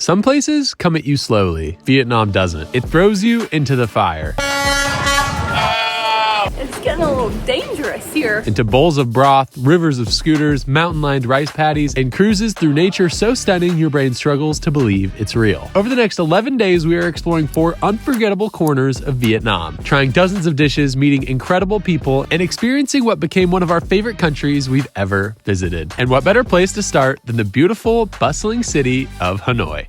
Some places come at you slowly. Vietnam doesn't. It throws you into the fire. It's getting a little dangerous here. Into bowls of broth, rivers of scooters, mountain-lined rice paddies, and cruises through nature so stunning your brain struggles to believe it's real. Over the next 11 days, we are exploring 4 unforgettable corners of Vietnam, trying dozens of dishes, meeting incredible people, and experiencing what became one of our favorite countries we've ever visited. And what better place to start than the beautiful, bustling city of Hanoi.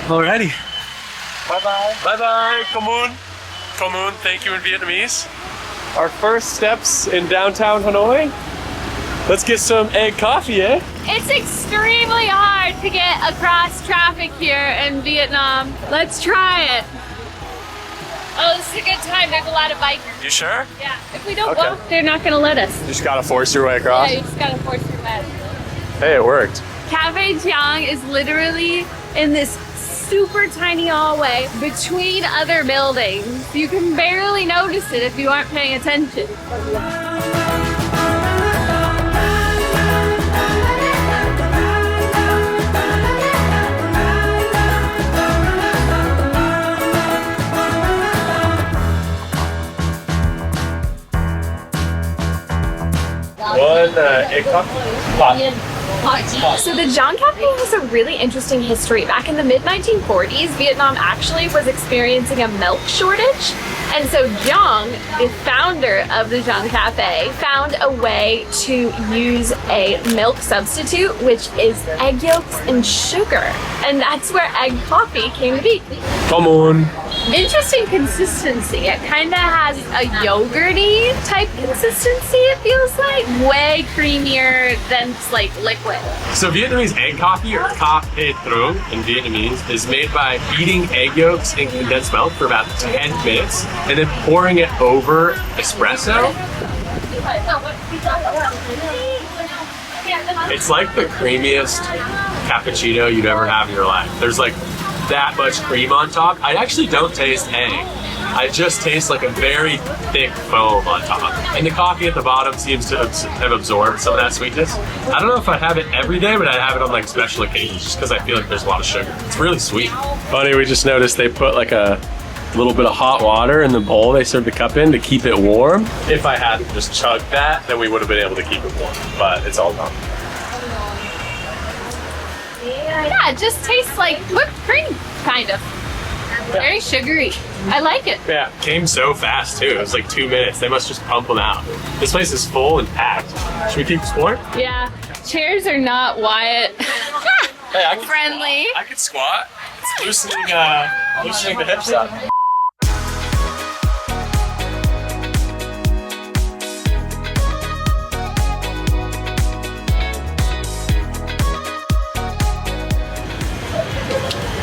Alrighty. Bye-bye. Bye-bye. Come on. Come on, thank you in Vietnamese. Our first steps in downtown Hanoi. Let's get some egg coffee, eh? It's extremely hard to get across traffic here in Vietnam. Let's try it. Oh, this is a good time. There's a lot of bikers. You sure? Yeah. If we don't walk, they're not going to let us. You just gotta force your way across? Yeah, you just got to force your way. Hey, it worked. Cafe Chiang is literally in this super tiny hallway between other buildings. You can barely notice it if you aren't paying attention. One egg coffee? So the Giang Cafe has a really interesting history. Back in the mid-1940s, Vietnam actually was experiencing a milk shortage. And so Giang, the founder of the Giang Cafe, found a way to use a milk substitute, which is egg yolks and sugar. And that's where egg coffee came to be. Come on. Interesting consistency. It kind of has a yogurty type consistency, it feels like. Way creamier than like liquid. So Vietnamese egg coffee, or Ca Phe Trong in Vietnamese, is made by beating egg yolks in condensed milk for about 10 minutes and then pouring it over espresso. It's like the creamiest cappuccino you'd ever have in your life. There's like that much cream on top. I actually don't taste egg. I just taste like a very thick foam on top. And the coffee at the bottom seems to have absorbed some of that sweetness. I don't know if I have it every day, but I have it on like special occasions just because I feel like there's a lot of sugar. It's really sweet. Funny, we just noticed they put like a little bit of hot water in the bowl they served the cup in to keep it warm. If I hadn't just chugged that, then we would have been able to keep it warm, but it's all gone. Yeah, it just tastes like whipped cream, kind of. Very sugary. I like it. Yeah, came so fast too. It was like 2 minutes. They must just pump them out. This place is full and packed. Should we keep exploring? Yeah, chairs are not Wyatt Hey, I can friendly. I could squat. It's loosening the hips up.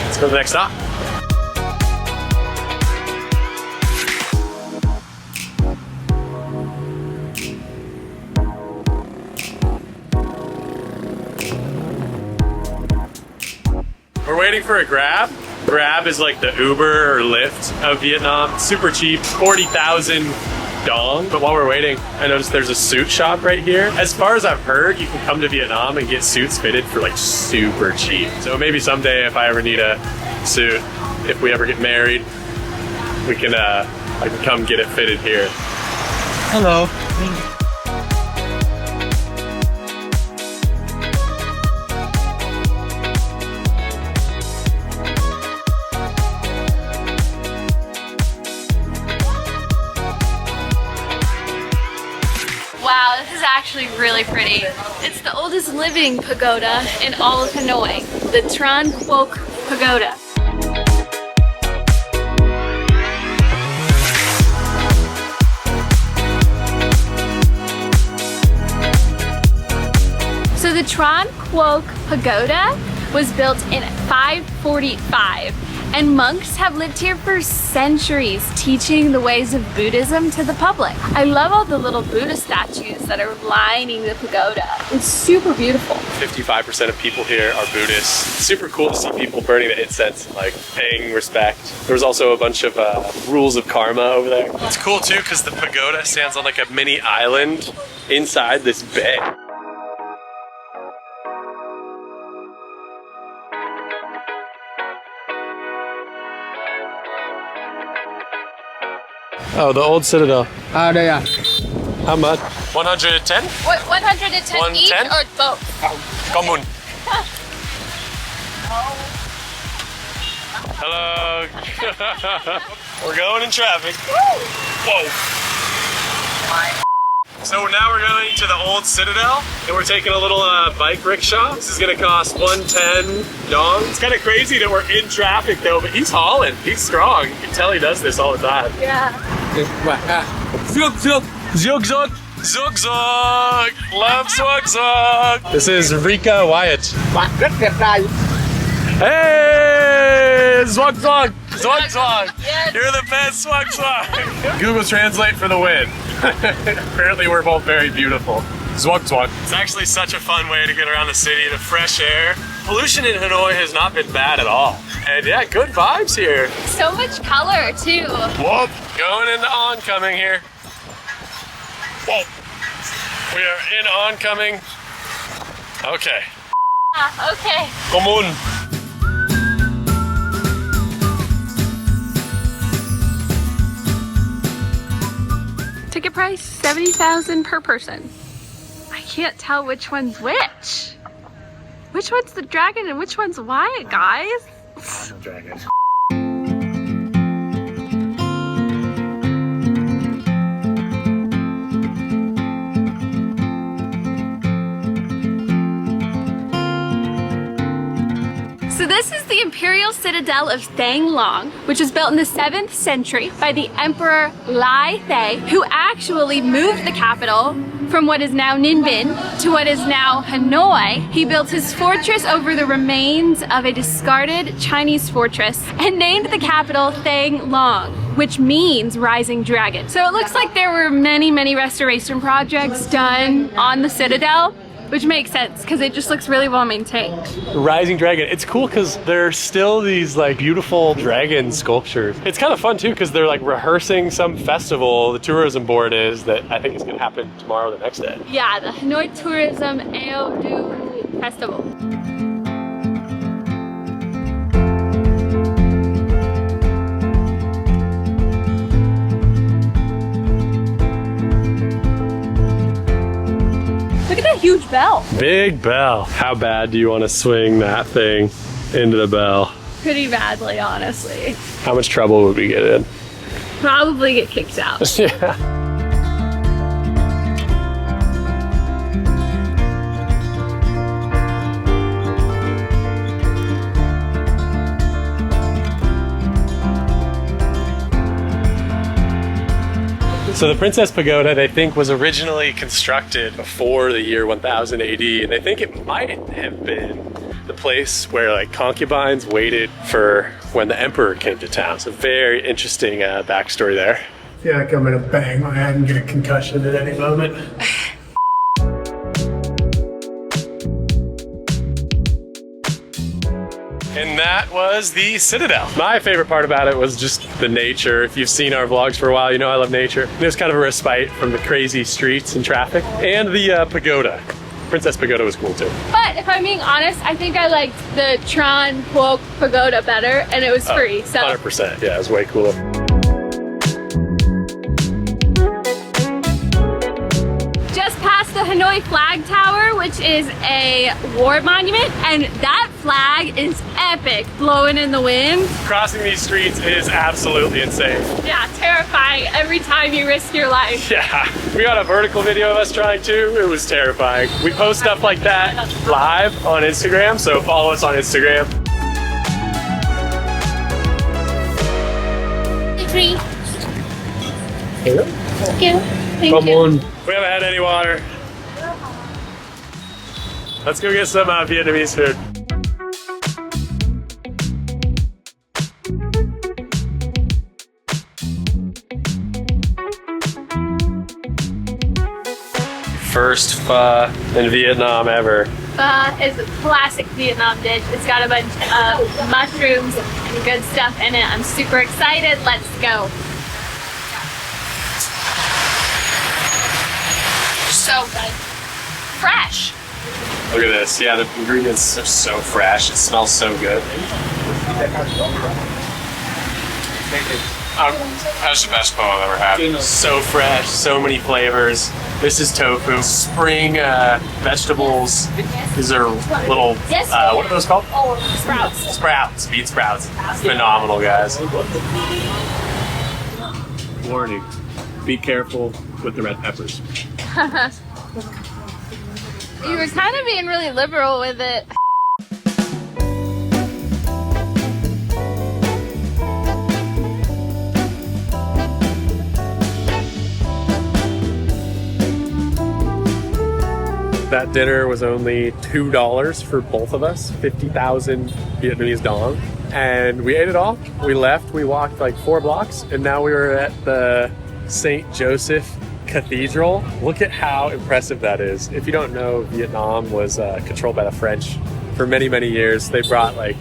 Let's go to the next stop. We're waiting for a Grab. Grab is like the Uber or Lyft of Vietnam. Super cheap, 40,000 dong. But while we're waiting, I noticed there's a suit shop right here. As far as I've heard, you can come to Vietnam and get suits fitted for like super cheap. So maybe someday if I ever need a suit, if we ever get married, we can I can come get it fitted here. Hello. Wow, this is actually really pretty. It's the oldest living pagoda in all of Hanoi, the Tran Quoc Pagoda. So the Tran Quoc Pagoda was built in 545, and monks have lived here for centuries teaching the ways of Buddhism to the public. I love all the little Buddha statues that are lining the pagoda. It's super beautiful. 55% of people here are Buddhists. Super cool to see people burning the incense and like paying respect. There was also a bunch of rules of karma over there. It's cool too because the pagoda stands on like a mini island inside this bay. Oh, the old Citadel. Đây à? How much? 110? What, 110 each 110? or both? Common. Hello. We're going in traffic. Whoa. So now we're going to the old Citadel, and we're taking a little bike rickshaw. This is gonna cost 110 dong. It's kind of crazy that we're in traffic though, but he's hauling. He's strong. You can tell he does this all the time. Yeah. Zug, zug. Zug zug. Zug zug. Love zug zug. This is Reyka Wyatt. Bạn rất đẹp trai. Hey, Zwag Zwag, Zwag Zwag. Yes. You're the best, Zwag Zwag. Google Translate for the win. Apparently we're both very beautiful. Zwag Zwag. It's actually such a fun way to get around the city, the fresh air. Pollution in Hanoi has not been bad at all. And yeah, good vibes here. So much color too. Whoop, going into oncoming here. Whoa, we are in oncoming. Okay. Okay. Come on. Ticket price 70,000 per person. I can't tell which one's which. Which one's the dragon and which one's Wyatt, guys? Dragon. So this is the imperial citadel of Thang Long, which was built in the 7th century by the Emperor Lai Thay, who actually moved the capital from what is now Ninh Binh to what is now Hanoi. He built his fortress over the remains of a discarded Chinese fortress and named the capital Thang Long, which means rising dragon. So it looks like there were many, many restoration projects done on the citadel, which makes sense because it just looks really well maintained. Rising Dragon. It's cool because there's still these like beautiful dragon sculptures. It's kind of fun too because they're like rehearsing some festival. The tourism board is that I think is going to happen tomorrow or the next day. Yeah, the Hanoi Tourism Ao Du Festival. Look at that huge bell. Big bell. How bad do you want to swing that thing into the bell? Pretty badly, honestly. How much trouble would we get in? Probably get kicked out. Yeah. So the Princess Pagoda, they think, was originally constructed before the year 1000 AD, and they think it might have been the place where like concubines waited for when the emperor came to town. So very interesting backstory there. I feel like I'm gonna bang my head and get a concussion at any moment. And that was the Citadel. My favorite part about it was just the nature. If you've seen our vlogs for a while, you know I love nature. It was kind of a respite from the crazy streets and traffic. And the pagoda. Princess Pagoda was cool too. But if I'm being honest, I think I liked the Tron Quoc Pagoda better, and it was free, so. 100%, yeah, it was way cooler. Just past the Hanoi Flag Tower, which is a war monument, and that flag is epic, blowing in the wind. Crossing these streets is absolutely insane. Yeah, terrifying every time you risk your life. Yeah, we got a vertical video of us trying to. It was terrifying. We post stuff like that live on Instagram, so follow us on Instagram. Free. Hello? Thank you. Thank Come you. on. We haven't had any water. Let's go get some Vietnamese food. First pho in Vietnam ever. Pho is a classic Vietnam dish. It's got a bunch of mushrooms and good stuff in it. I'm super excited. Let's go. So good. Fresh. Look at this. Yeah, the ingredients are so fresh. It smells so good. That's the best pho I've ever had. So fresh, so many flavors. This is tofu, spring vegetables. These are little, what are those called? Sprouts. Sprouts, beet sprouts. Phenomenal, guys. Warning, be careful with the red peppers. You were kind of being really liberal with it. That dinner was only $2 for both of us, 50,000 Vietnamese dong. And we ate it all. We left, we walked like 4 blocks, and now we were at the St. Joseph Cathedral. Look at how impressive that is. If you don't know, Vietnam was controlled by the French for many, many years. They brought like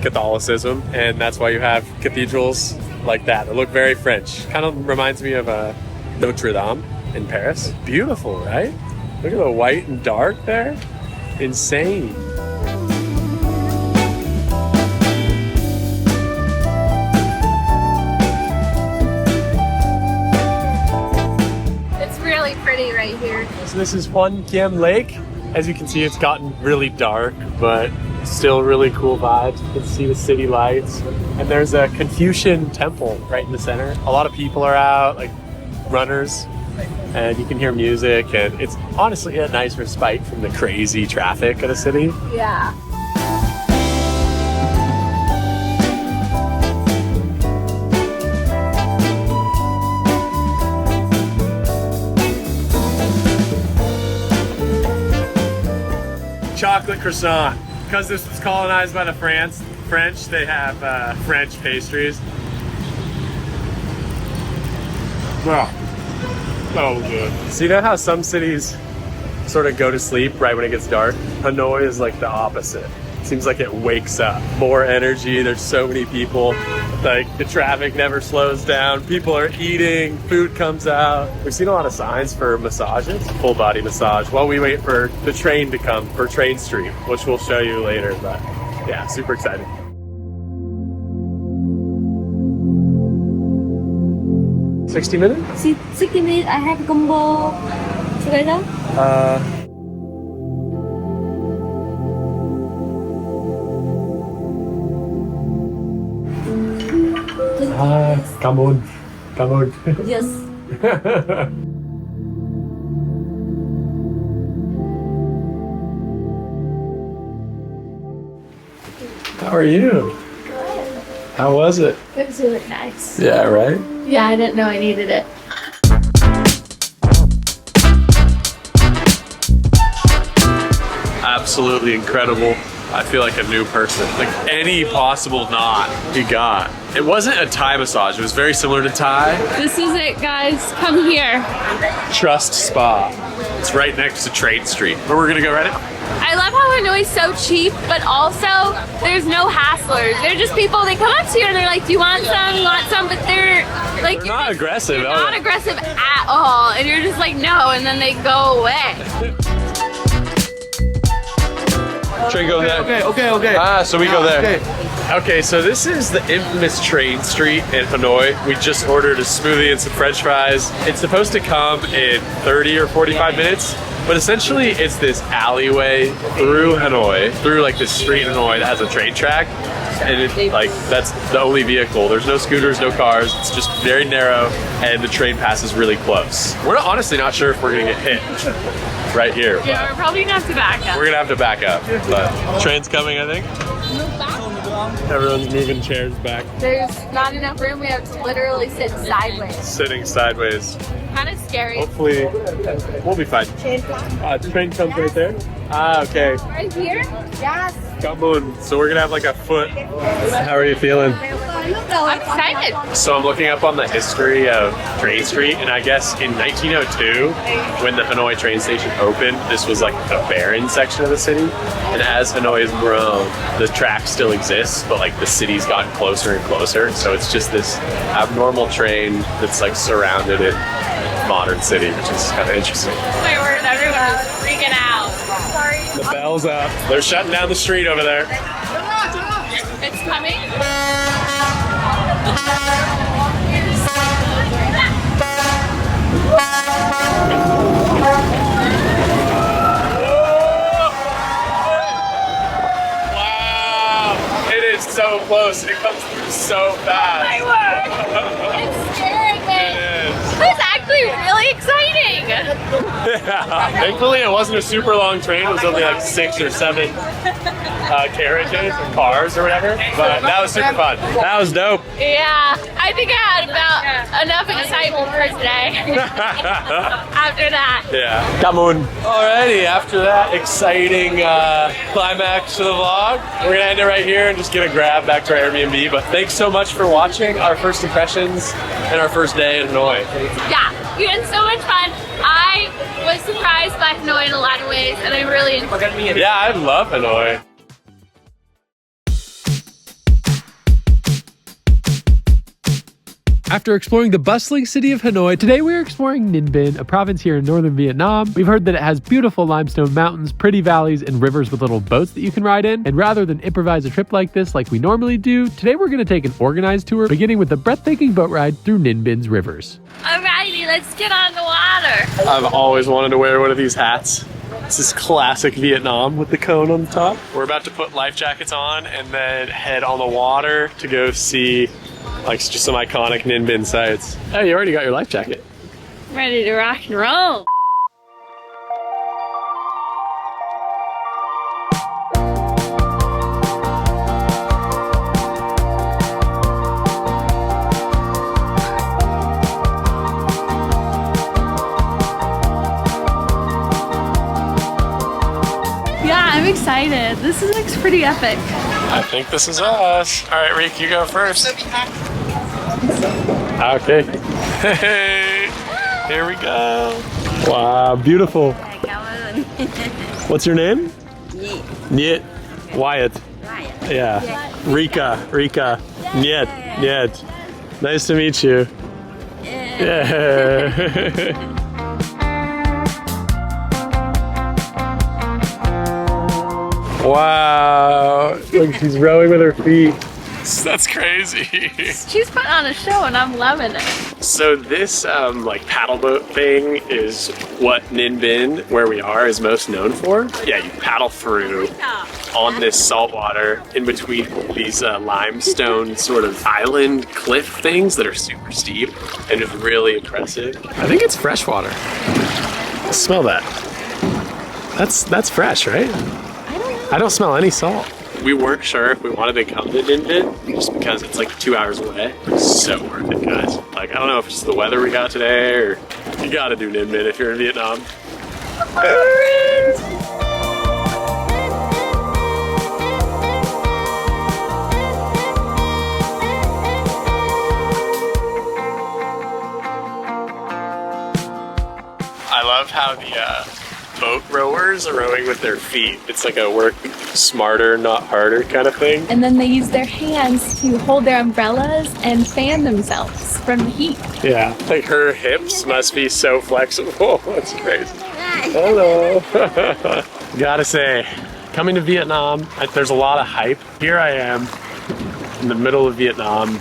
Catholicism, and that's why you have cathedrals like that. They look very French. Kind of reminds me of Notre Dame in Paris. Beautiful, right? Look at the white and dark there. Insane. It's really pretty right here. So this is Hoan Kiem Lake. As you can see, it's gotten really dark, but still really cool vibes. You can see the city lights. And there's a Confucian temple right in the center. A lot of people are out, like runners. And you can hear music, and it's honestly a nice respite from the crazy traffic of the city. Yeah. Chocolate croissant. Because this was colonized by the French, they have French pastries. Wow. So good. So you know how some cities sort of go to sleep right when it gets dark? Hanoi is like the opposite. Seems like it wakes up. More energy, there's so many people. Like the traffic never slows down. People are eating, food comes out. We've seen a lot of signs for massages, full body massage, while we wait for the train to come for Train Street, which we'll show you later, but yeah, super exciting. 60 minutes? 60 minutes, I have combo together. Come on. Come on. Yes. How are you? Good. How was it? It was really nice. Yeah, right? Yeah, I didn't know I needed it. Absolutely incredible. I feel like a new person. Like any possible knot you got. It wasn't a Thai massage. It was very similar to Thai. This is it, guys. Come here. Trust Spa. It's right next to Train Street. Where we're gonna go right now. I love how Hanoi's so cheap, but also there's no hasslers. They're just people, they come up to you and they're like, do you want some? You want some? But they're like, They're not aggressive. They're not aggressive at all. And you're just like, no, and then they go away. Train go there. Okay. Ah, so we go there. Okay, so this is the infamous Train Street in Hanoi. We just ordered a smoothie and some french fries. It's supposed to come in 30 or 45 minutes, but essentially it's this alleyway through Hanoi, through like this street in Hanoi that has a train track. And it, like, that's the only vehicle. There's no scooters, no cars. It's just very narrow, and the train passes really close. We're honestly not sure if we're gonna get hit right here. Yeah, we're probably gonna have to back up. We're gonna have to back up, but train's coming, I think. Move back. Everyone's moving chairs back. There's not enough room. We have to literally sit sideways. Sitting sideways. Kind of scary. Hopefully, we'll be fine. Train comes right there. Ah, okay. Right here? Yes. Come on. So we're gonna have like a foot. How are you feeling? I'm excited. So I'm looking up on the history of Train Street, and I guess in 1902, when the Hanoi train station opened, this was like a barren section of the city. And as Hanoi has grown, the track still exists, but like the city's gotten closer and closer. So it's just this abnormal train that's like surrounded in modern city, which is kind of interesting. My word, everyone's freaking out. Sorry. The bell's up. They're shutting down the street over there. It's coming. Wow, it is so close. It comes through so fast. My word! It's scaring me. It is. It's actually really exciting. Yeah. Thankfully, it wasn't a super long train. It was only like 6 or 7 carriages or cars or whatever. But that was super fun. That was dope. Yeah, I think I had about enough excitement for today. After that. Yeah. Come on. Alrighty, after that exciting climax to the vlog, we're gonna end it right here and just get a grab back to our Airbnb. But thanks so much for watching our first impressions and our first day in Hanoi. Yeah, we had so much fun. I was surprised by Hanoi in a lot of ways, and I really enjoyed it. Yeah, I love Hanoi. After exploring the bustling city of Hanoi, today we are exploring Ninh Binh, a province here in northern Vietnam. We've heard that it has beautiful limestone mountains, pretty valleys, and rivers with little boats that you can ride in. And rather than improvise a trip like this like we normally do, today we're going to take an organized tour, beginning with a breathtaking boat ride through Ninh Binh's rivers. Alrighty, let's get on the water. I've always wanted to wear one of these hats. This is classic Vietnam with the cone on the top. We're about to put life jackets on and then head on the water to go see like just some iconic Ninh Binh sites. Oh, you already got your life jacket. Ready to rock and roll. Yeah, I'm excited. This looks pretty epic. I think this is us. All right, Reek, you go first. Okay. Hey, here we go. Wow, beautiful. What's your name? Niet. Wyatt. Yeah. Reyka. Niet. Nice to meet you. Yeah. Wow. Look, she's rowing with her feet. That's crazy. She's putting on a show and I'm loving it. So this like paddle boat thing is what Ninh Binh, where we are, is most known for. Yeah, you paddle through on this salt water in between these limestone sort of island cliff things that are super steep and just really impressive. I think it's fresh water. Smell that. That's fresh, right? I don't smell any salt. We weren't sure if we wanted to come to Ninh Binh just because it's like 2 hours away. It's so worth it, guys. Like, I don't know if it's the weather we got today or you gotta do Ninh Binh if you're in Vietnam. I love how the boat rowers are rowing with their feet. It's like a work smarter, not harder kind of thing. And then they use their hands to hold their umbrellas and fan themselves from the heat. Yeah, like her hips must be so flexible. That's crazy. Hello. Gotta say, coming to Vietnam, there's a lot of hype. Here I am in the middle of Vietnam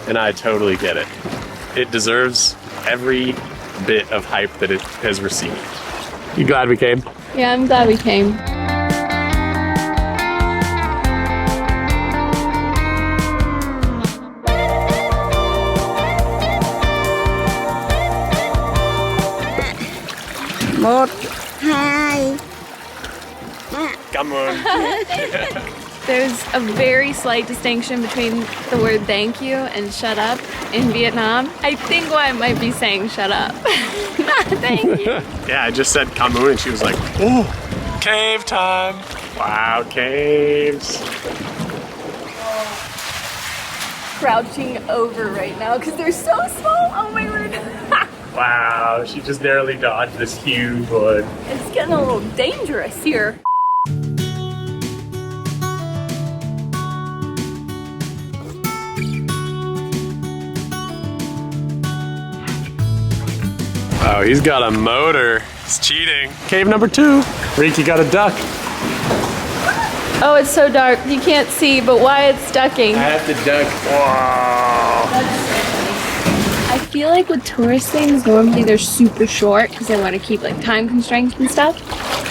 and I totally get it. It deserves every bit of hype that it has received. You glad we came? Yeah, I'm glad we came. Một, hai. Come on. There's a very slight distinction between the word thank you and shut up in Vietnam. I think Wyatt might be saying shut up. Not thank you. Yeah, I just said kamu and she was like, oh, cave time. Wow, caves. Crouching over right now because they're so small. Oh my word. Wow, she just narrowly dodged this huge one. It's getting a little dangerous here. Oh, he's got a motor. He's cheating. Cave number 2. Reek, you got a duck. Oh, it's so dark. You can't see, but Wyatt's ducking. I have to duck. Wow. I feel like with tourist things, normally they're super short because they want to keep like time constraints and stuff.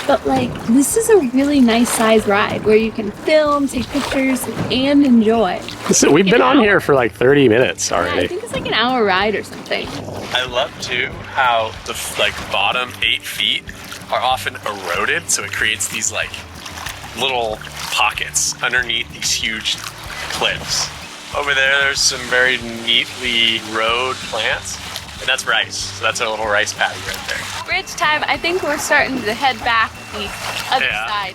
But like, this is a really nice size ride where you can film, take pictures, and enjoy. So we've been on here for like 30 minutes Yeah, I already. think it's like an hour ride or something. I love too how the like bottom 8 feet are often eroded, so it creates these like little pockets underneath these huge cliffs. Over there's some very neatly rowed plants, and that's rice. So that's our little rice paddy right there. Bridge time. I think we're starting to head back the other Yeah. side.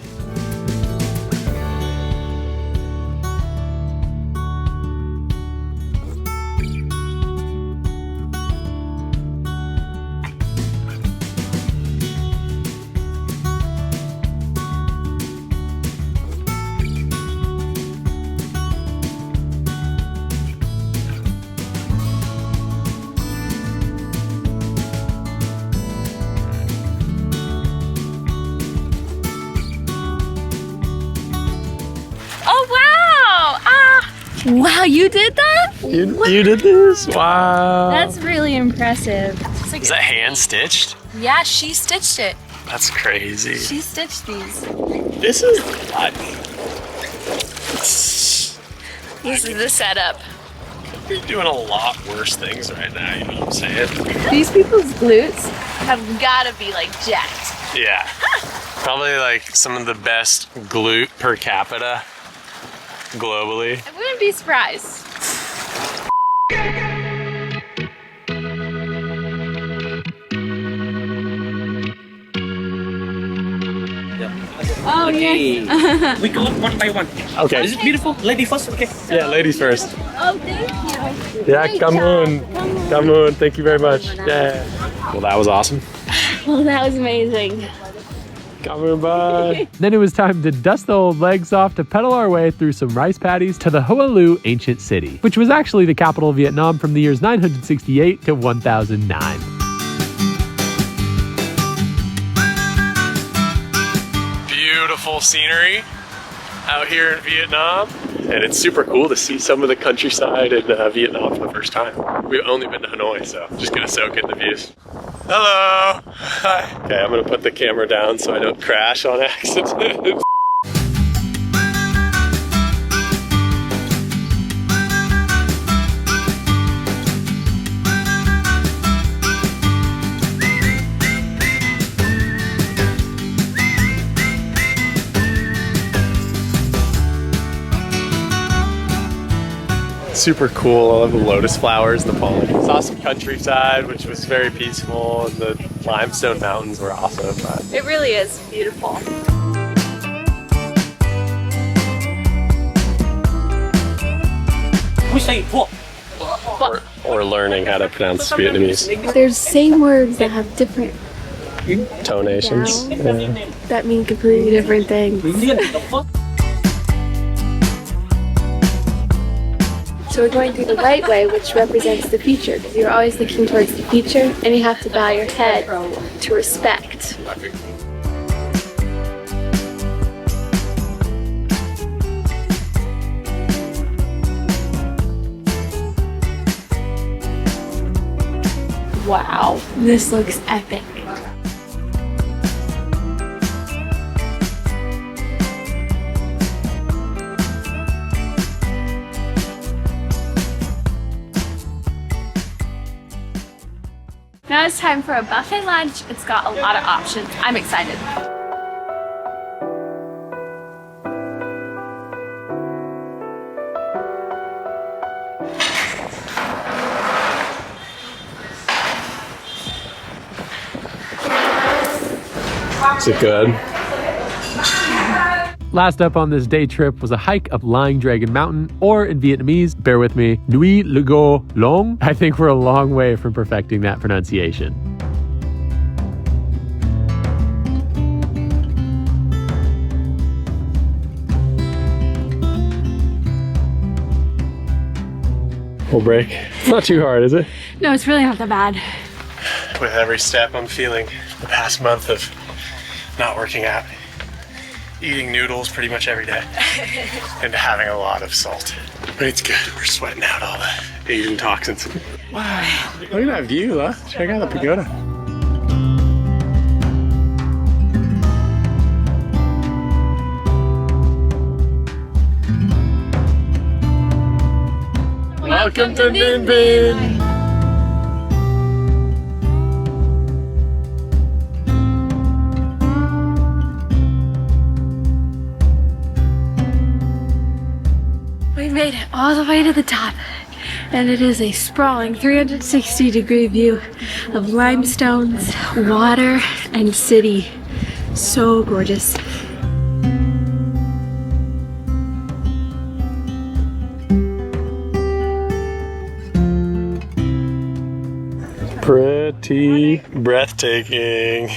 Wow, you did that? You did this? Wow. That's really impressive. Is that hand stitched? Yeah, she stitched it. That's crazy. She stitched these. This is This is the setup. You're doing a lot worse things right now, you know what I'm saying? These people's glutes have gotta be like jacked. Yeah. Probably like some of the best glute per capita globally. I wouldn't be surprised. Oh, yes. We go one by one. Okay. Is it beautiful? Lady first, okay. Yeah, ladies first. Oh, thank you. Yeah, Great come job. on. Come on. Thank you very much. Yeah. Well, that was awesome. Well, that was amazing. Come on by. Then it was time to dust the old legs off to pedal our way through some rice paddies to the Hoa Lu ancient city, which was actually the capital of Vietnam from the years 968 to 1009. Beautiful scenery out here in Vietnam. And it's super cool to see some of the countryside in Vietnam for the first time. We've only been to Hanoi, so just gonna soak in the views. Hello! Hi. Okay, I'm gonna put the camera down so I don't crash on accident. Super cool. I love the lotus flowers and the pollen. Saw some countryside, which was very peaceful, and the limestone mountains were awesome. It really is beautiful. We say what? Or learning how to pronounce Vietnamese. There's same words that have different Tonations. Yeah. that mean completely different things. So we're going through the right way, which represents the future, because you're always looking towards the future, and you have to bow your head to respect. Wow, this looks epic. Now it's time for a buffet lunch. It's got a lot of options. I'm excited. Is it good? Last up on this day trip was a hike up Lying Dragon Mountain, or in Vietnamese, bear with me, Nuoi Le Go Long. I think we're a long way from perfecting that pronunciation. Full break. It's not too hard, is it? No, it's really not that bad. With every step I'm feeling the past month of not working out eating noodles pretty much every day and having a lot of salt. But it's good. We're sweating out all the Asian toxins. Wow. Look at that view, huh? Check out the pagoda. Welcome to Ninh Bình. We made it all the way to the top, and it is a sprawling 360-degree view of limestones, water, and city. So gorgeous. Pretty breathtaking.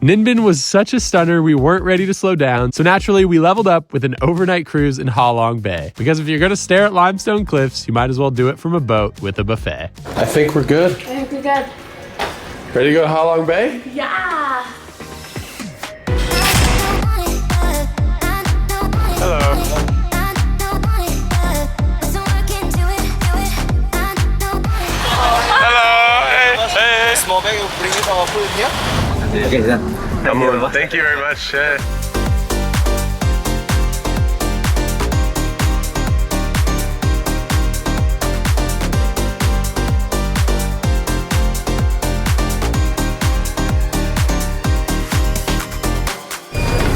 Ninh Bình was such a stunner, we weren't ready to slow down, so naturally we leveled up with an overnight cruise in Ha Long Bay. Because if you're gonna stare at limestone cliffs, you might as well do it from a boat with a buffet. I think we're good. I think we're good. Ready to go to Ha Long Bay? Yeah. Hello. Hello. Hey. Small bag, you bring it or put it here? Thank you very much. Hey.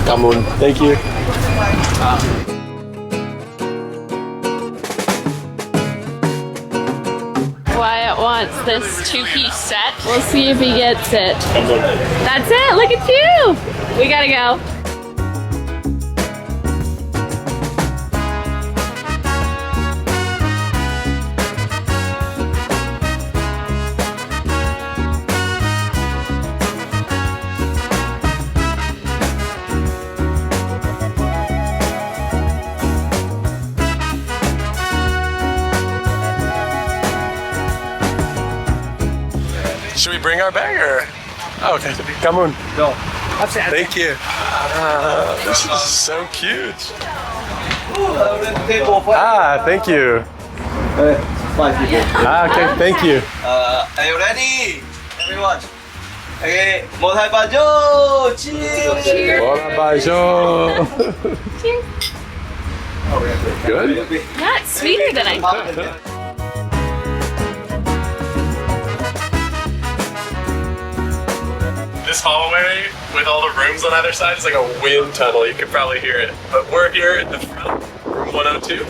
Come on. Thank you. Wyatt wants this two-piece set. We'll see if he gets it. That's it, look at you! We gotta go. Should we bring our bag or? Oh, okay. Come on. No. Thank you. This is so cute. Thank you. Okay, thank you. Are you ready? Everyone. Okay, một hai ba vô. Cheers. Cheers. Good? Yeah, it's sweeter than I thought. This hallway with all the rooms on either side is like a wind tunnel. You can probably hear it. But we're here in the front, room 102.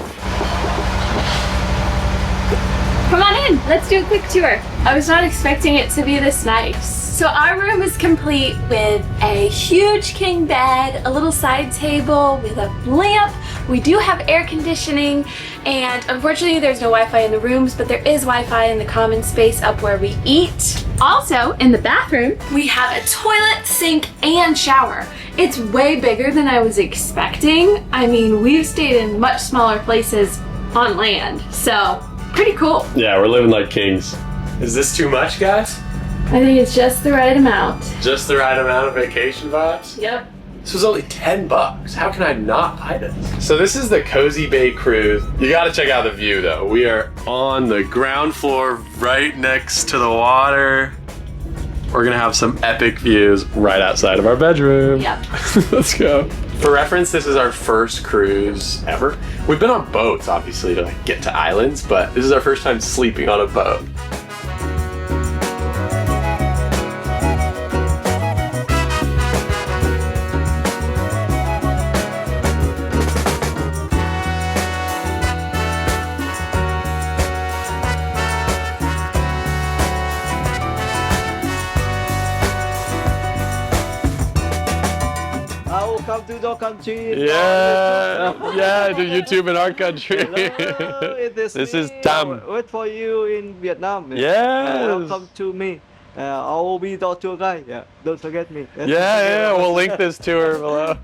Come on in, let's do a quick tour. I was not expecting it to be this nice. So our room is complete with a huge king bed, a little side table with a lamp. We do have air conditioning, and unfortunately there's no Wi-Fi in the rooms, but there is Wi-Fi in the common space up where we eat. Also, in the bathroom, we have a toilet, sink, and shower. It's way bigger than I was expecting. I mean, we've stayed in much smaller places on land, so pretty cool. Yeah, we're living like kings. Is this too much, guys? I think it's just the right amount. Just the right amount of vacation vibes? Yep. This was only 10 bucks. How can I not buy this? So this is the Cozy Bay Cruise. You gotta check out the view though. We are on the ground floor right next to the water. We're gonna have some epic views right outside of our bedroom. Yep. Let's go. For reference, this is our first cruise ever. We've been on boats, obviously, to like get to islands, but this is our first time sleeping on a boat. Welcome to to your country. Yeah, do YouTube in our country. Hello, it is This me. is Tam. I wait for you in Vietnam. Yes. Welcome to me. I will be the tour guide. Yeah, don't forget me. Yeah, we'll link this tour below.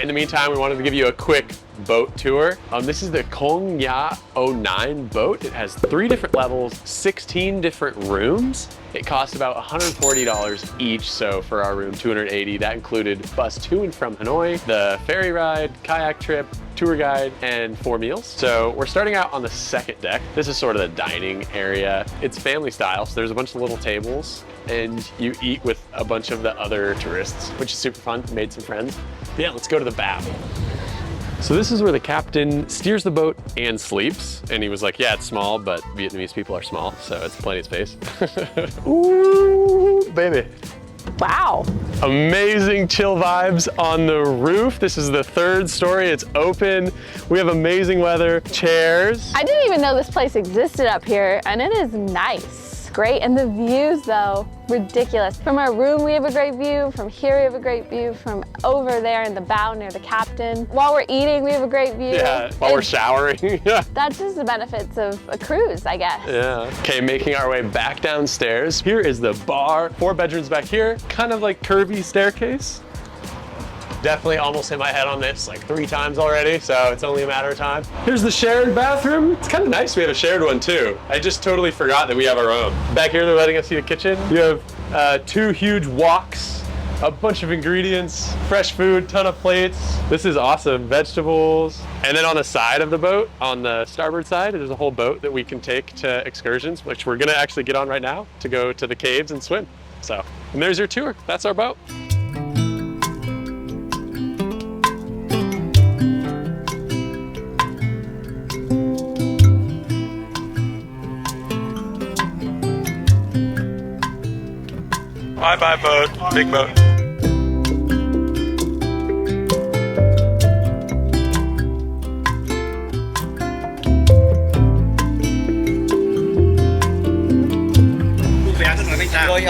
In the meantime, we wanted to give you a quick boat tour. This is the Kong Ya 09 boat. It has 3 different levels, 16 different rooms. It cost about $140 each, so for our room, $280. That included bus to and from Hanoi, the ferry ride, kayak trip, tour guide, and 4 meals. So we're starting out on the 2nd deck. This is sort of the dining area. It's family style, so there's a bunch of little tables, and you eat with a bunch of the other tourists, which is super fun. Made some friends. But yeah, let's go to the bath. So this is where the captain steers the boat and sleeps. And he was like, yeah, it's small, but Vietnamese people are small, so it's plenty of space. Ooh, baby. Wow. Amazing chill vibes on the roof. This is the 3rd story, it's open. We have amazing weather, chairs. I didn't even know this place existed up here, and it is nice. Great, and the views though, ridiculous. From our room we have a great view, from here we have a great view, from over there in the bow near the captain. While we're eating we have a great view. Yeah, while we're showering. That's just the benefits of a cruise, I guess. Yeah. Okay, making our way back downstairs. Here is the bar, 4 bedrooms back here, kind of like curvy staircase. Definitely almost hit my head on this like 3 times already, so it's only a matter of time. Here's the shared bathroom. It's kind of nice we have a shared one too. I just totally forgot that we have our own. Back here they're letting us see the kitchen. You have 2 huge woks, a bunch of ingredients, fresh food, ton of plates. This is awesome, vegetables. And then on the side of the boat, on the starboard side, there's a whole boat that we can take to excursions, which we're gonna actually get on right now to go to the caves and swim. So, and there's your tour. That's our boat. Bye-bye boat, big boat.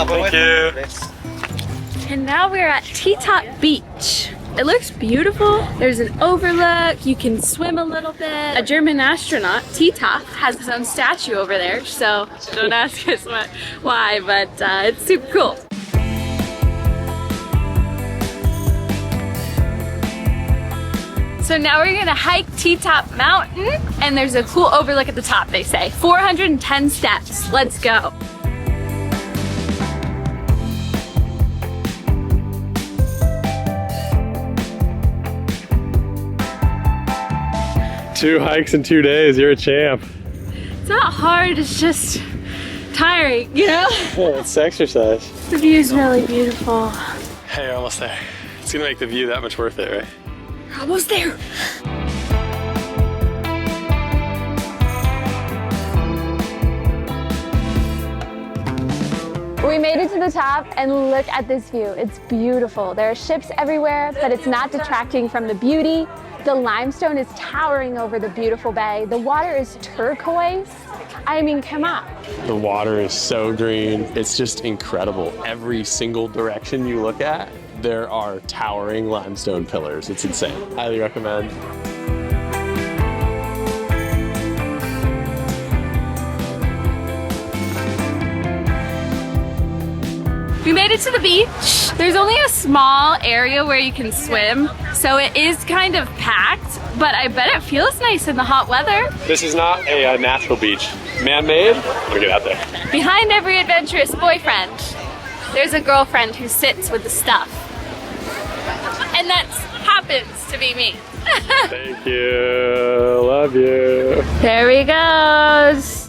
Thank you. And now we're at T-Top Beach. It looks beautiful. There's an overlook. You can swim a little bit. A German astronaut, T-Top, has his own statue over there. So don't ask us why, but it's super cool. So now we're gonna hike T-Top Mountain, and there's a cool overlook at the top, they say. 410 steps. Let's go. Two hikes in 2 days, you're a champ. It's not hard, it's just tiring, you know? Yeah, it's exercise. The view's really beautiful. Hey, you're almost there. It's gonna make the view that much worth it, right? We're almost there. We made it to the top and look at this view. It's beautiful. There are ships everywhere, but it's not detracting from the beauty. The limestone is towering over the beautiful bay. The water is turquoise. I mean, come on. The water is so green. It's just incredible. Every single direction you look at, there are towering limestone pillars. It's insane. Highly recommend. We made it to the beach. There's only a small area where you can swim, so it is kind of packed, but I bet it feels nice in the hot weather. This is not a natural beach. Man-made? Let me get out there. Behind every adventurous boyfriend, there's a girlfriend who sits with the stuff. And that happens to be me. Thank you. Love you. There he goes.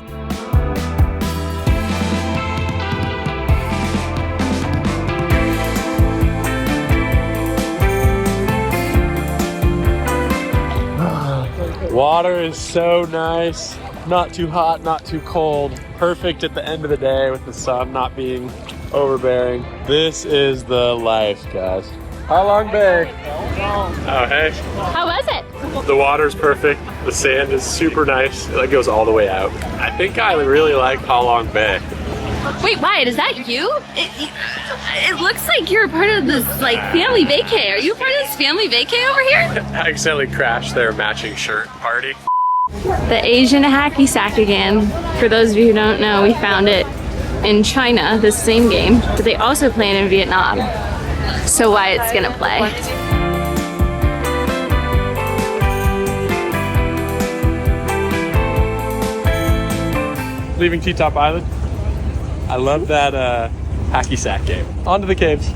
Water is so nice. Not too hot, not too cold. Perfect at the end of the day with the sun not being overbearing. This is the life, guys. How long, Bay? Oh, hey. How was it? The water's perfect. The sand is super nice. It goes all the way out. I think I really like Ha Long Bay. Wait, Wyatt, is that you? It looks like you're a part of this like family vacay. Are you a part of this family vacay over here? I accidentally crashed their matching shirt party. The Asian hacky sack again. For those of you who don't know, we found it in China, this same game, but they also play it in Vietnam. So Wyatt's gonna play. Leaving T-Top Island. I love that hacky sack game. On to the caves.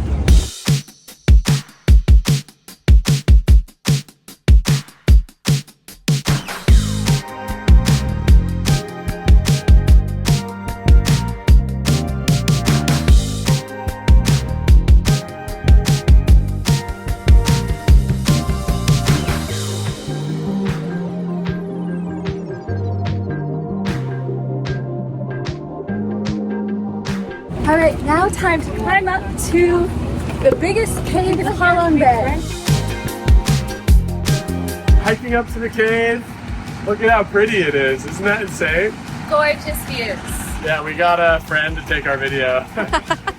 All right, now time to climb up to the biggest cave in Halong Bay. Hiking up to the cave. Look at how pretty it is. Isn't that insane? Gorgeous views. Yeah, we got a friend to take our video.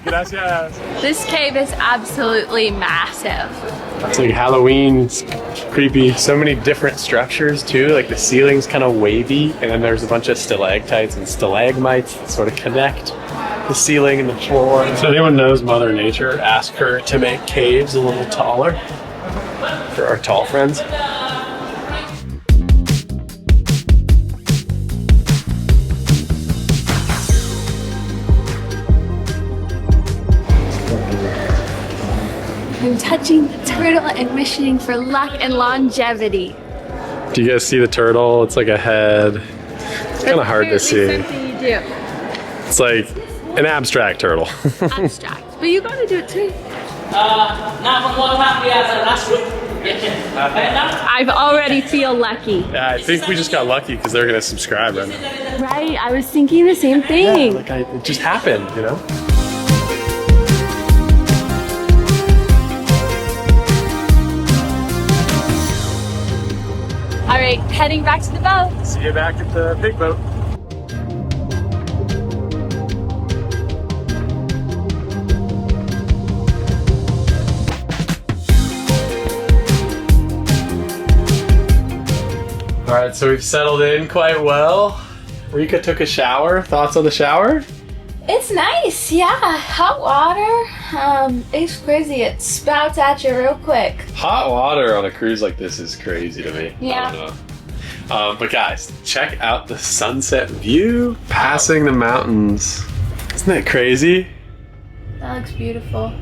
Gracias. This cave is absolutely massive. It's like Halloween, it's creepy. So many different structures too, like the ceiling's kind of wavy, and then there's a bunch of stalactites and stalagmites that sort of connect the ceiling and the floor. If anyone knows Mother Nature, ask her to make caves a little taller for our tall friends. I'm touching the turtle and wishing for luck and longevity. Do you guys see the turtle? It's like a head. It's kind of hard to see. Something you do. It's like an abstract turtle. Abstract, but you gotta do it too. I already feel lucky. Yeah, I think we just got lucky because they're gonna subscribe right now. Right, I was thinking the same thing. Like it just happened, you know? All right, heading back to the boat. See you back at the big boat. All right, so we've settled in quite well. Reyka took a shower. Thoughts on the shower? It's nice, yeah. Hot water. It's crazy. It spouts at you real quick. Hot water on a cruise like this is crazy to me. Yeah. I don't know. But guys, check out the sunset view passing the mountains. Isn't that crazy? That looks beautiful.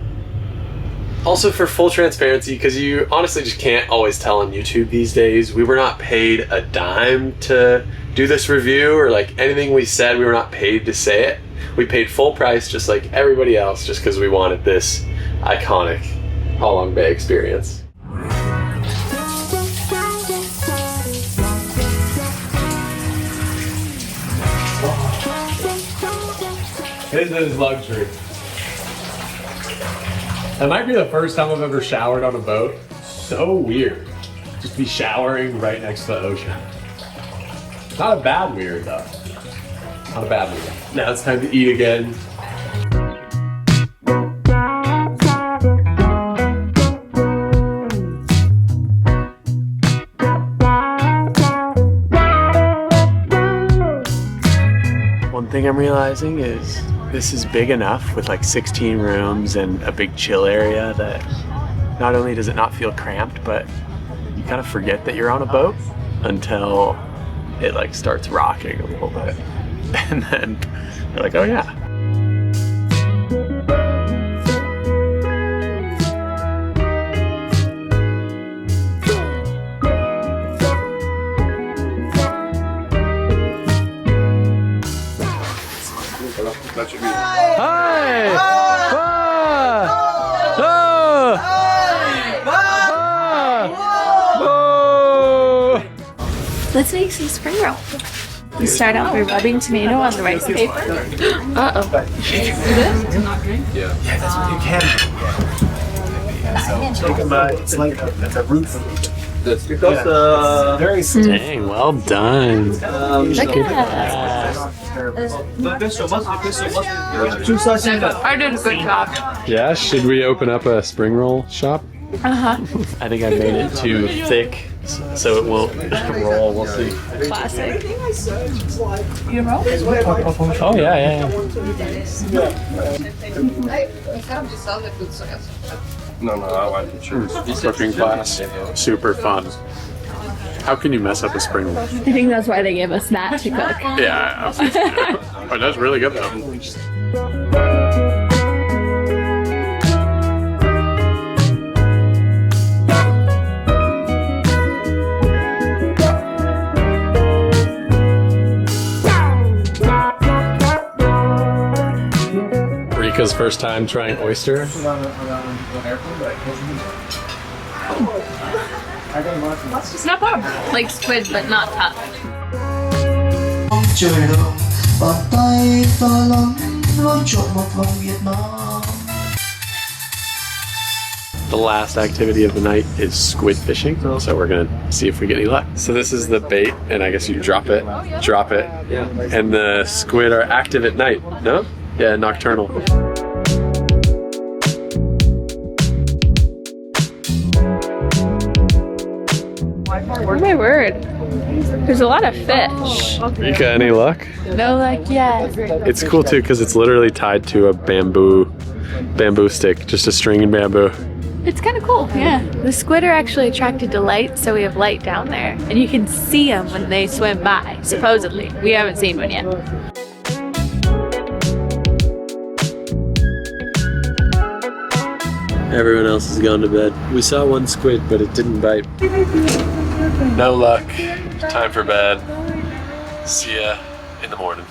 Also, for full transparency, because you honestly just can't always tell on YouTube these days, we were not paid a dime to do this review, or like anything we said, we were not paid to say it. We paid full price just like everybody else, just because we wanted this iconic Halong Bay experience. This is luxury. That might be the first time I've ever showered on a boat. So weird. Just be showering right next to the ocean. Not a bad weird though. Not a bad weird. Now it's time to eat again. One thing I'm realizing is this is big enough with like 16 rooms and a big chill area that not only does it not feel cramped, but you kind of forget that you're on a boat until it like starts rocking a little bit. And then you're like, oh yeah. Hi! Let's make some spring roll. You start out by rubbing tomato on the rice paper. Uh-oh. Yeah, that's what you can do. So take a bite. It's like it's a root food. That's because Dang, well done. Look at that. I did a good job. Yeah, should we open up a spring roll shop? Uh-huh. I think I made it too thick, so it won't roll. We'll see. Classic. Oh yeah. No, I want to choose. Cooking class, super fun. How can you mess up a spring roll? I think that's why they gave us that to cook. Yeah, oh, that's really good though. Rika's first time trying oyster. It's not bad. Like squid, but not tough. The last activity of the night is squid fishing, so we're gonna see if we get any luck. So this is the bait, and I guess you drop it, and the squid are active at night, no? Yeah, nocturnal. Oh my word. There's a lot of fish. Rika, any luck? No luck yet. It's cool too because it's literally tied to a bamboo stick, just a string and bamboo. It's kind of cool, yeah. The squid are actually attracted to light, so we have light down there. And you can see them when they swim by, supposedly. We haven't seen one yet. Everyone else has gone to bed. We saw one squid, but it didn't bite. No luck. Time for bed. See ya in the morning.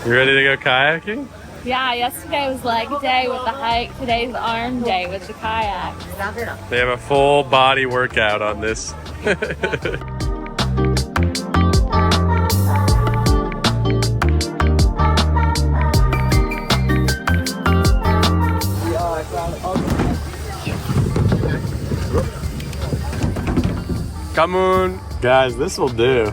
You ready to go kayaking? Yeah, yesterday was leg day with the hike. Today's arm day with the kayak. They have a full body workout on this. Come on. Guys, this will do.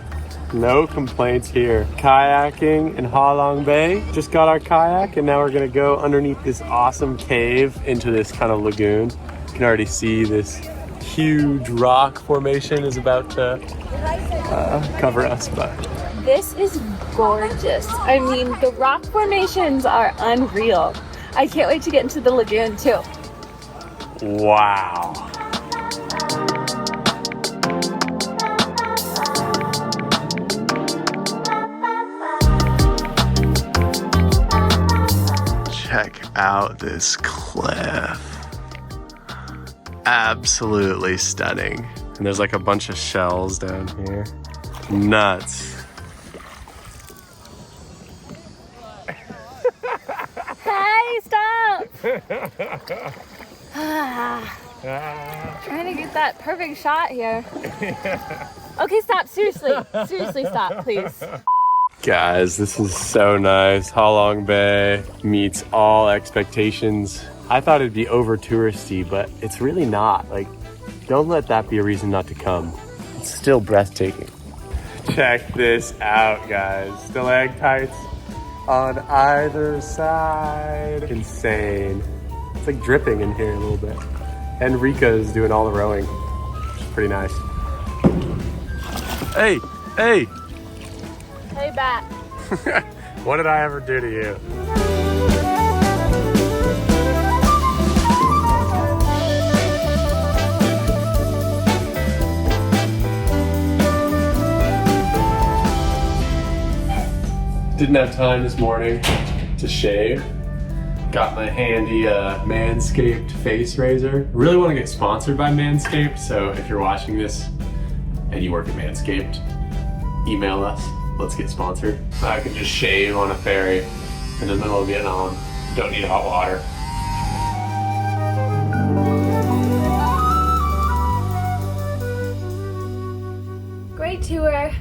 No complaints here. Kayaking in Ha Long Bay. Just got our kayak and now we're gonna go underneath this awesome cave into this kind of lagoon. You can already see this huge rock formation is about to cover us, but This is gorgeous. I mean, the rock formations are unreal. I can't wait to get into the lagoon too. wow. Check out this cliff. Absolutely stunning. And there's like a bunch of shells down here. Nuts. Hey, stop! Trying to get that perfect shot here. Okay, stop. Seriously. Seriously, stop, please. Guys, this is so nice. Ha Long Bay meets all expectations. I thought it'd be over touristy, but it's really not. Like, don't let that be a reason not to come. It's still breathtaking. Check this out, guys. Stalactites on either side. Insane. It's like dripping in here a little bit. And Rika is doing all the rowing, which is pretty nice. Hey, hey. Hey, bat. What did I ever do to you? Didn't have time this morning to shave. Got my handy Manscaped face razor. Really want to get sponsored by Manscaped, so if you're watching this and you work at Manscaped, email us. Let's get sponsored. I can just shave on a ferry in the middle of Vietnam. Don't need hot water. Great tour.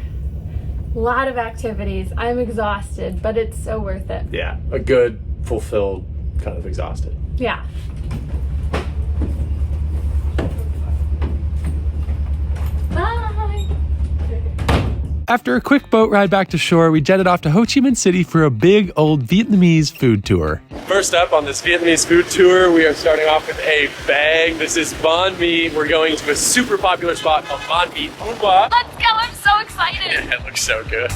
A lot of activities. I'm exhausted, but it's so worth it. Yeah, a good, fulfilled, kind of exhausted. Yeah. Bye. After a quick boat ride back to shore, we jetted off to Ho Chi Minh City for a big old Vietnamese food tour. First up on this Vietnamese food tour, we are starting off with a bag. This is Bánh Mì. We're going to a super popular spot called Bánh Mì. Let's go, I'm so excited. Yeah, it looks so good.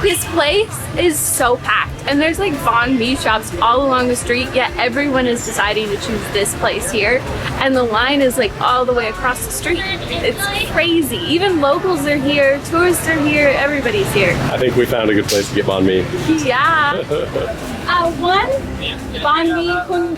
This place is so packed, and there's like banh mi shops all along the street, yet everyone is deciding to choose this place here, and the line is like all the way across the street. It's crazy. Even locals are here, tourists are here, everybody's here. I think we found a good place to get bánh mì. Yeah. One banh mi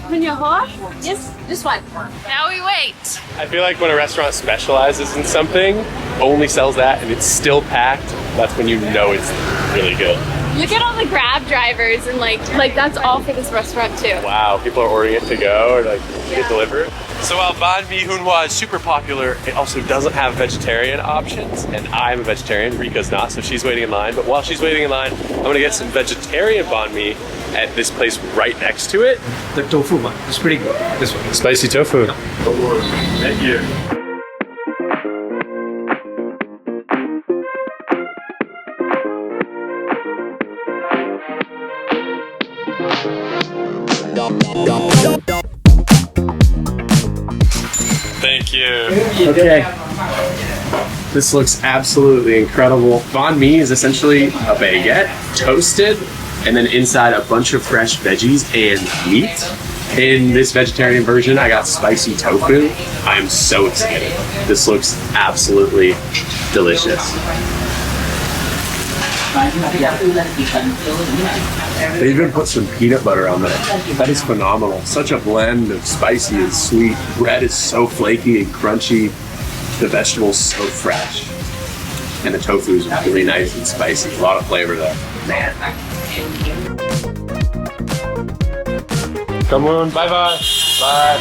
kun your horse? Yes, just one. Now we wait. I feel like when a restaurant specializes in something, only sells that, and it's still packed, that's when you know it's really good. Look at all the Grab drivers, and like that's all for this restaurant too. Wow, people are ordering it to go or like get delivered. So while Bánh Mì Hun Hoa is super popular, it also doesn't have vegetarian options, and I'm a vegetarian, Rika's not, so she's waiting in line. But while she's waiting in line, I'm gonna get some vegetarian banh mi at this place right next to it. The tofu one, it's pretty good. This one. Spicy tofu. Thank you. Thank you. Okay. This looks absolutely incredible. Bánh Mì is essentially a baguette, toasted, and then inside a bunch of fresh veggies and meat. In this vegetarian version, I got spicy tofu. I am so excited. This looks absolutely delicious. They even put some peanut butter on that. That is phenomenal. Such a blend of spicy and sweet. Bread is so flaky and crunchy. The vegetables so fresh. And the tofu is really nice and spicy. A lot of flavor though. Man. Come on, bye-bye. Bye.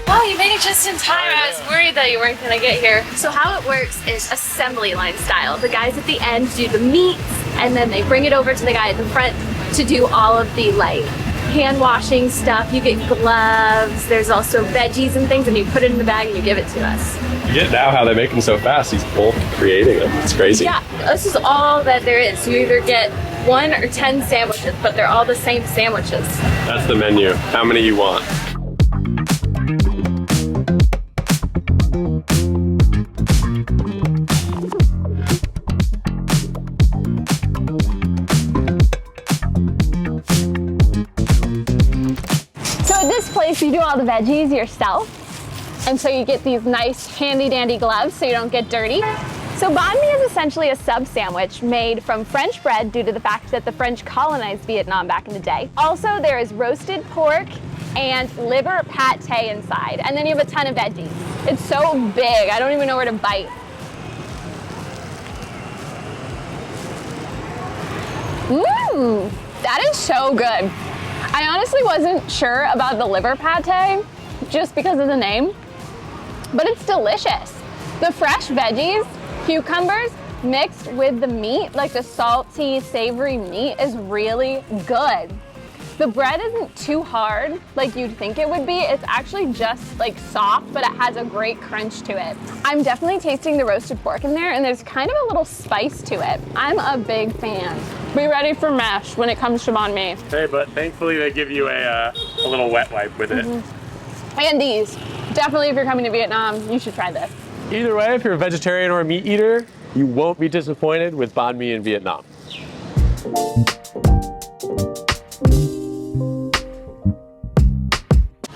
Oh, you made it just in time. I was worried that you weren't gonna get here. So how it works is assembly line style. The guys at the end do the meats, and then they bring it over to the guy at the front to do all of the like hand washing stuff. You get gloves, there's also veggies and things, and you put it in the bag and you give it to us. You get now how they make them so fast. He's bulk creating them. It's crazy. Yeah, this is all that there is. You either get 1 or 10 sandwiches, but they're all the same sandwiches. That's the menu. How many you want? You do all the veggies yourself, and so you get these nice handy dandy gloves so you don't get dirty. So bánh mi is essentially a sub sandwich made from French bread due to the fact that the French colonized Vietnam back in the day. Also, there is roasted pork and liver pate inside, and then you have a ton of veggies. It's so big, I don't even know where to bite. Mmm, that is so good. I honestly wasn't sure about the liver pate just because of the name, but it's delicious. The fresh veggies, cucumbers, mixed with the meat, like the salty, savory meat, is really good. The bread isn't too hard like you'd think it would be. It's actually just like soft, but it has a great crunch to it. I'm definitely tasting the roasted pork in there, and there's kind of a little spice to it. I'm a big fan. Be ready for mash when it comes to bánh mi. Hey, but thankfully they give you a little wet wipe with it. And these. Definitely if you're coming to Vietnam, you should try this. Either way, if you're a vegetarian or a meat eater, you won't be disappointed with bánh mi in Vietnam.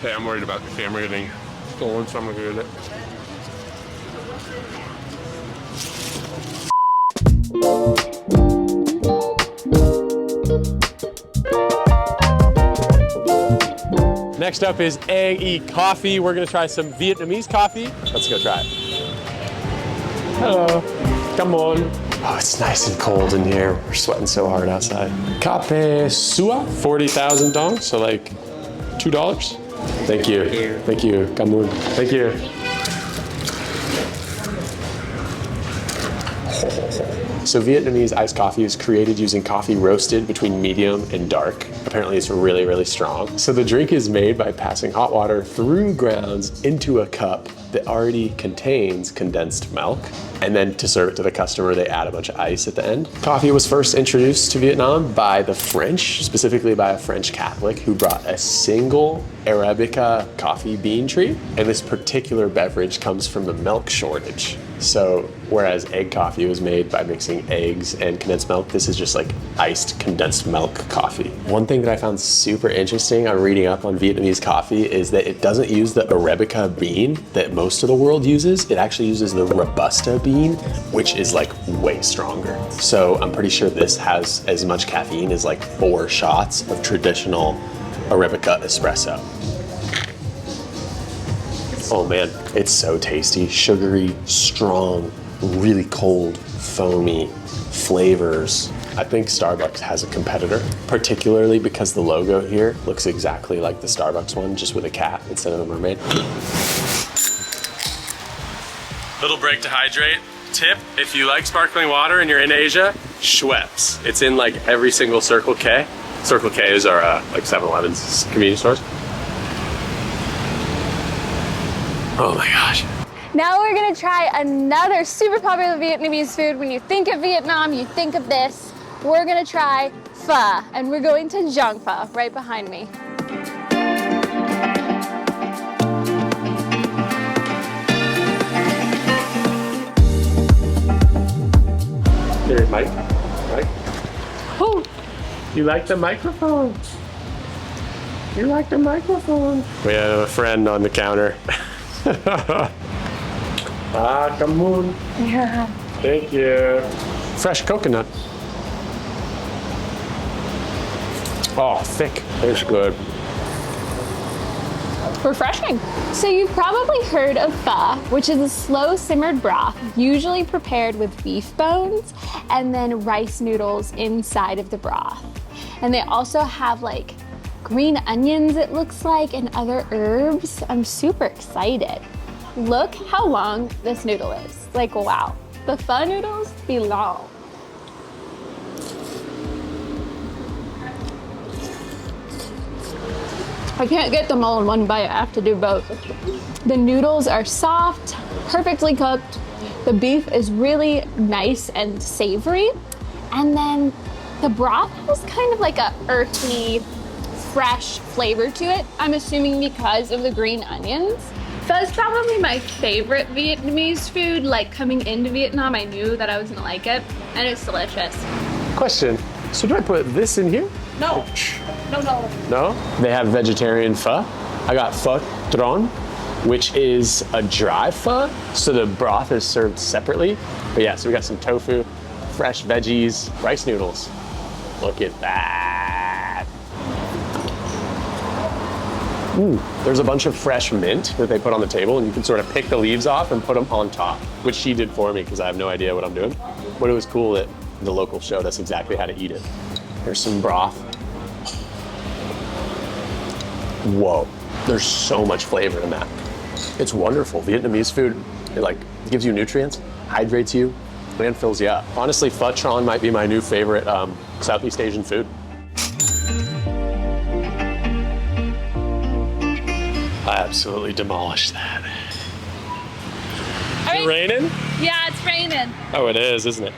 Hey, I'm worried about the camera getting stolen, so I'm gonna get it. Next up is AE coffee. We're gonna try some Vietnamese coffee. Let's go try it. Hello, come on. Oh, it's nice and cold in here. We're sweating so hard outside. Cape Sua, 40,000 dong, so like $2. Thank you. Thank you. Come on. Thank you. So Vietnamese iced coffee is created using coffee roasted between medium and dark. Apparently it's really, really strong. So the drink is made by passing hot water through grounds into a cup that already contains condensed milk. And then to serve it to the customer, they add a bunch of ice at the end. Coffee was first introduced to Vietnam by the French, specifically by a French Catholic who brought a single Arabica coffee bean tree. And this particular beverage comes from the milk shortage. So whereas egg coffee was made by mixing eggs and condensed milk, this is just like iced condensed milk coffee. One thing that I found super interesting on reading up on Vietnamese coffee is that it doesn't use the Arabica bean that most of the world uses. It actually uses the Robusta bean, which is like way stronger. So I'm pretty sure this has as much caffeine as like 4 shots of traditional Arabica espresso. Oh man, it's so tasty, sugary, strong, really cold, foamy flavors. I think Starbucks has a competitor, particularly because the logo here looks exactly like the Starbucks one, just with a cat instead of a mermaid. Little break to hydrate. Tip, if you like sparkling water and you're in Asia, Schweppes. It's in like every single Circle K. Circle K is our like 7-Eleven's convenience stores. Oh my gosh. Now we're gonna try another super popular Vietnamese food. When you think of Vietnam, you think of this. We're gonna try pho, and we're going to Giang Pho, right behind me. Here, Mike. Mike. Oh, you like the microphone? You like the microphone? We have a friend on the counter. Ah, come on. Yeah. Thank you. Fresh coconut. Oh, thick. It's good. Refreshing. So you've probably heard of pho, which is a slow simmered broth, usually prepared with beef bones and then rice noodles inside of the broth. And they also have like green onions, it looks like, and other herbs. I'm super excited. Look how long this noodle is. Like, wow. The pho noodles be long. I can't get them all in one bite. I have to do both. The noodles are soft, perfectly cooked. The beef is really nice and savory. And then the broth has kind of like a earthy, fresh flavor to it. I'm assuming because of the green onions. Pho is probably my favorite Vietnamese food. Like, coming into Vietnam, I knew that I was gonna like it, and it's delicious. Question. So do I put this in here? No. No. No? They have vegetarian pho. I got Pho Tron, which is a dry pho, so the broth is served separately. But yeah, so we got some tofu, fresh veggies, rice noodles. Look at that. Ooh, there's a bunch of fresh mint that they put on the table, and you can sort of pick the leaves off and put them on top, which she did for me because I have no idea what I'm doing. But it was cool that the local showed us exactly how to eat it. There's some broth. Whoa, there's so much flavor in that. It's wonderful. Vietnamese food, it like gives you nutrients, hydrates you, and fills you up. Honestly, Pho Tron might be my new favorite Southeast Asian food. I absolutely demolished that. Is it raining? Yeah, it's raining. Oh, it is, isn't it?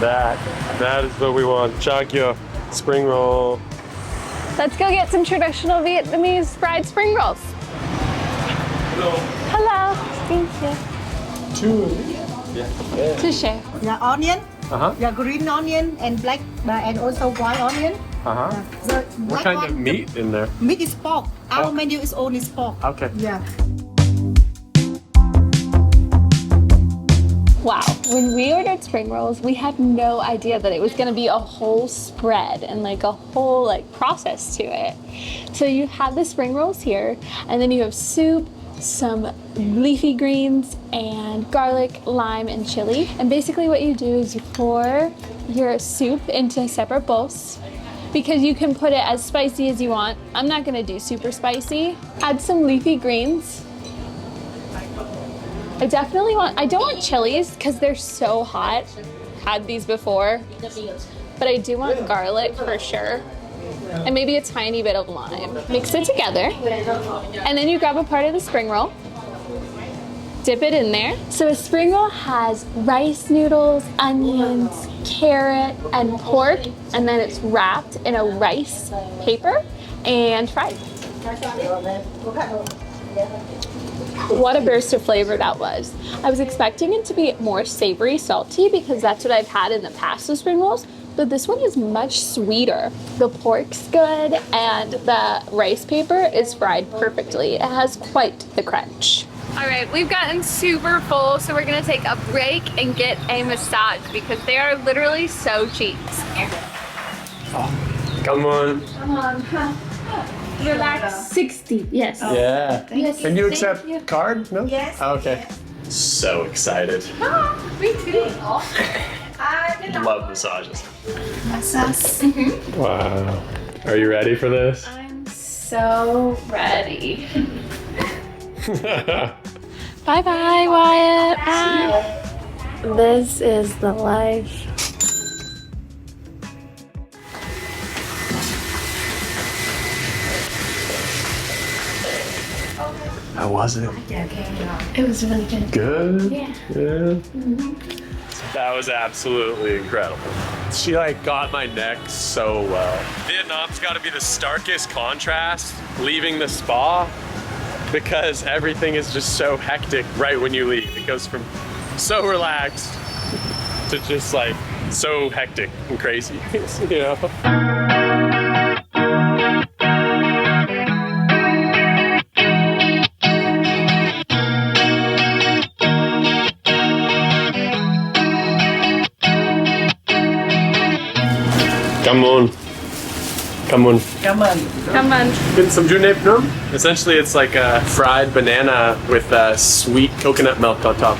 That is what we want. Chagyo, spring roll. Let's go get some traditional Vietnamese fried spring rolls. Hello. Hello. Thank you. Two chef. Yeah, onion. Uh-huh. Yeah, green onion and black, and also white onion. Uh-huh. The What black kind one, of meat in there? Meat is pork. Our Pork. menu is only pork. Okay. Yeah. Wow, when we ordered spring rolls, we had no idea that it was gonna be a whole spread and like a whole like process to it. So you have the spring rolls here, and then you have soup, some leafy greens, and garlic, lime, and chili. And basically what you do is you pour your soup into separate bowls, because you can put it as spicy as you want. I'm not gonna do super spicy. Add some leafy greens. I don't want chilies because they're so hot. Had these before, but I do want garlic for sure. And maybe a tiny bit of lime. Mix it together, and then you grab a part of the spring roll, dip it in there. So a spring roll has rice noodles, onions, carrot, and pork, and then it's wrapped in a rice paper and fried. What a burst of flavor that was. I was expecting it to be more savory, salty, because that's what I've had in the past with spring rolls, but this one is much sweeter. The pork's good, and the rice paper is fried perfectly. It has quite the crunch. All right, we've gotten super full, so we're gonna take a break and get a massage because they are literally so cheap. Come on. Come on. Relax. 60, yes. Yeah. Yes. Can you accept card? No? Yes. Okay. So excited. Me too. Love massages. Massage. Wow. Are you ready for this? I'm so ready. Bye-bye, Wyatt. Bye. This is the life. How was it? It was really good. Good? Yeah. That was absolutely incredible. She like got my neck so well. Vietnam's got to be the starkest contrast leaving the spa, because everything is just so hectic right when you leave. It goes from so relaxed to just like so hectic and crazy, you know? Come on. Come on. Come on. Get some junep num. Essentially, it's like a fried banana with sweet coconut milk on top.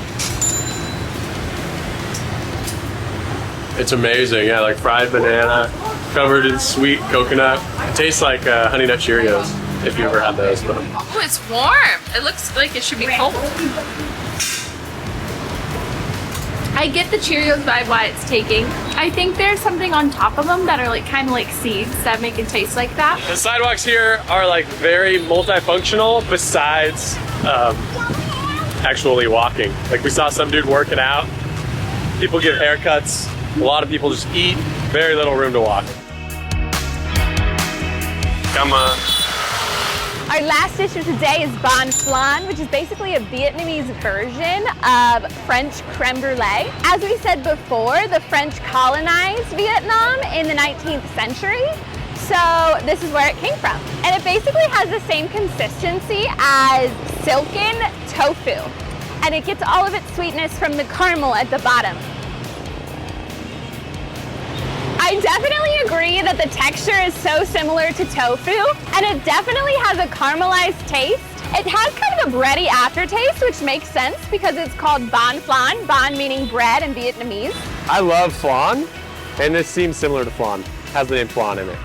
It's amazing, yeah, like fried banana covered in sweet coconut. It tastes like Honey Nut Cheerios, if you ever had those. But Oh, it's warm. It looks like it should be cold. I get the Cheerios vibe Wyatt's taking. I think there's something on top of them that are like kind of like seeds that make it taste like that. the sidewalks here are like very multifunctional besides actually walking. Like we saw some dude working out. People give haircuts. A lot of people just eat. Very little room to walk. Come on. Our last dish of today is Bánh Flan, which is basically a Vietnamese version of French creme brulee. As we said before, the French colonized Vietnam in the 19th century. So this is where it came from. And it basically has the same consistency as silken tofu. And it gets all of its sweetness from the caramel at the bottom. I definitely agree that the texture is so similar to tofu, and it definitely has a caramelized taste. It has kind of a bready aftertaste, which makes sense because it's called Bánh Flan, bánh meaning bread in Vietnamese. I love flan, and this seems similar to flan. Has the name flan in it.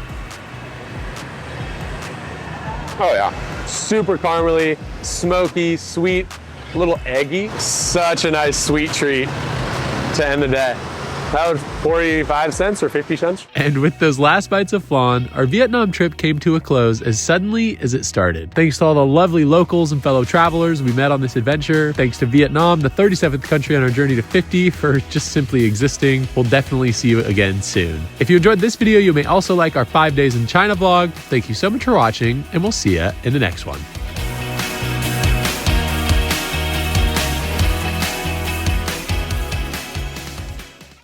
Oh yeah. Super caramely, smoky, sweet, a little eggy. Such a nice sweet treat to end the day. That was 45 cents or 50 cents. And with those last bites of flan, our Vietnam trip came to a close as suddenly as it started. Thanks to all the lovely locals and fellow travelers we met on this adventure. Thanks to Vietnam, the 37th country on our journey to 50, for just simply existing. We'll definitely see you again soon. If you enjoyed this video, you may also like our 5 days in China vlog. Thank you so much for watching, and we'll see you in the next one.